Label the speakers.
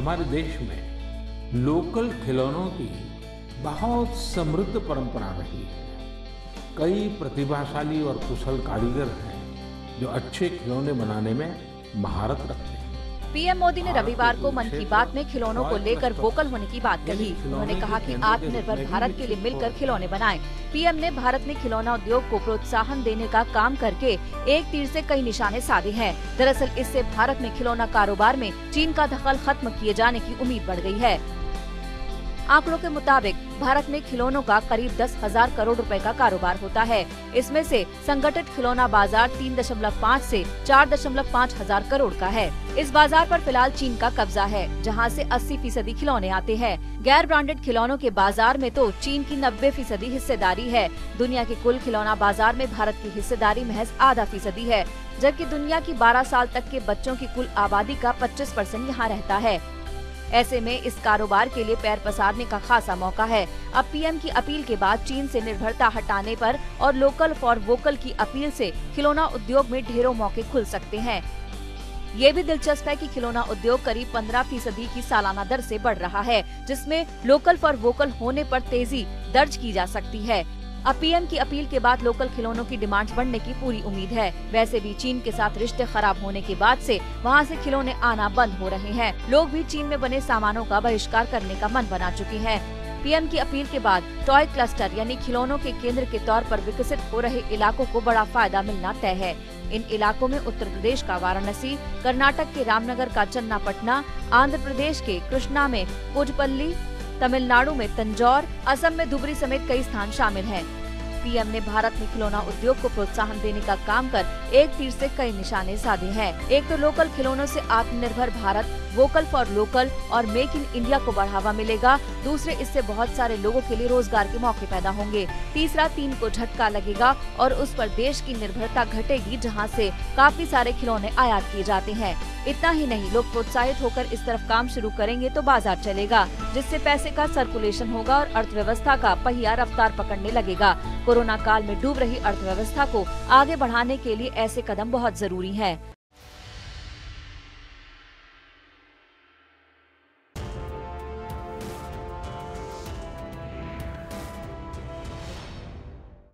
Speaker 1: हमारे देश में लोकल खिलौनों की बहुत समृद्ध परंपरा रही है। कई प्रतिभाशाली और कुशल कारीगर हैं जो अच्छे खिलौने बनाने में महारत रखते हैं।
Speaker 2: पीएम मोदी ने रविवार को मन की बात में खिलौनों को लेकर वोकल होने की बात कही। उन्होंने कहा कि आत्मनिर्भर भारत के लिए मिलकर खिलौने बनाएं। पीएम ने भारत में खिलौना उद्योग को प्रोत्साहन देने का काम करके एक तीर से कई निशाने साधे हैं। दरअसल इससे भारत में खिलौना कारोबार में चीन का दखल खत्म किए जाने की उम्मीद बढ़ गई है। आंकड़ों के मुताबिक भारत में खिलौनों का करीब 10,000 करोड़ रुपए का कारोबार होता है। इसमें से संगठित खिलौना बाजार 3.5 से 4.5 हजार करोड़ का है। इस बाजार पर फिलहाल चीन का कब्जा है, जहां से 80% खिलौने आते हैं। गैर ब्रांडेड खिलौनों के बाजार में तो चीन की 90% हिस्सेदारी है। दुनिया के कुल खिलौना बाजार में भारत की हिस्सेदारी महज आधा फीसदी है, जबकि दुनिया की 12 साल तक के बच्चों की कुल आबादी का 25% यहाँ रहता है। ऐसे में इस कारोबार के लिए पैर पसारने का खासा मौका है। अब पीएम की अपील के बाद चीन से निर्भरता हटाने पर और लोकल फॉर वोकल की अपील से खिलौना उद्योग में ढेरों मौके खुल सकते हैं। ये भी दिलचस्प है कि खिलौना उद्योग करीब 15% की सालाना दर से बढ़ रहा है, जिसमें लोकल फॉर वोकल होने पर तेजी दर्ज की जा सकती है। अब पीएम की अपील के बाद लोकल खिलौनों की डिमांड बढ़ने की पूरी उम्मीद है। वैसे भी चीन के साथ रिश्ते खराब होने के बाद से वहां से खिलौने आना बंद हो रहे हैं। लोग भी चीन में बने सामानों का बहिष्कार करने का मन बना चुके हैं। पीएम की अपील के बाद टॉय क्लस्टर यानी खिलौनों के केंद्र के तौर पर विकसित हो रहे इलाकों को बड़ा फायदा मिलना तय है। इन इलाकों में उत्तर प्रदेश का वाराणसी, कर्नाटक के रामनगर का चन्नापटना, आंध्र प्रदेश के कृष्णा में पुजपल्ली, तमिलनाडु में तंजौर, असम में धुबरी समेत कई स्थान शामिल हैं। पीएम ने भारत में खिलौना उद्योग को प्रोत्साहन देने का काम कर एक तीर से कई निशाने साधे हैं। एक तो लोकल खिलौनों से आत्मनिर्भर भारत, वोकल फॉर लोकल और मेक इन इंडिया को बढ़ावा मिलेगा। दूसरे, इससे बहुत सारे लोगों के लिए रोजगार के मौके पैदा होंगे। तीसरा, चीन को झटका लगेगा और उस पर देश की निर्भरता घटेगी, जहां से काफी सारे खिलौने आयात किए जाते हैं। इतना ही नहीं, लोग प्रोत्साहित होकर इस तरफ काम शुरू करेंगे तो बाजार चलेगा, जिससे पैसे का सर्कुलेशन होगा और अर्थव्यवस्था का पहिया रफ्तार पकड़ने लगेगा। कोरोना काल में डूब रही अर्थव्यवस्था को आगे बढ़ाने के लिए ऐसे कदम बहुत जरूरी हैं।